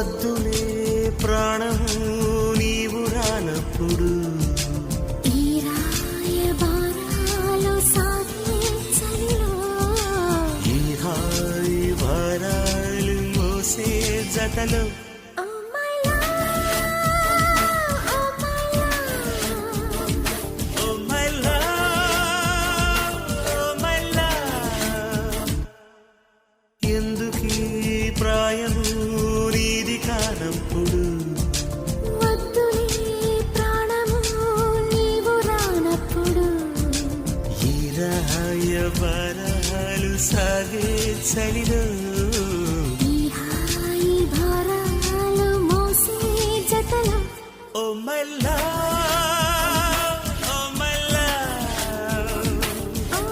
వద్దులే ప్రాణం నీవు రానప్పుడు ఈ రాయబారాలు సాగే చలిలో ఈ హాయి భారాలు మోసే జతలో Oh my love, oh my love. Oh my love, oh my love. ఎందుకీ ప్రాయము నీది కానప్పుడు వద్దులే ప్రాణము నీవు రానప్పుడు ఈ రాయ వరాలు సాగే చలిలో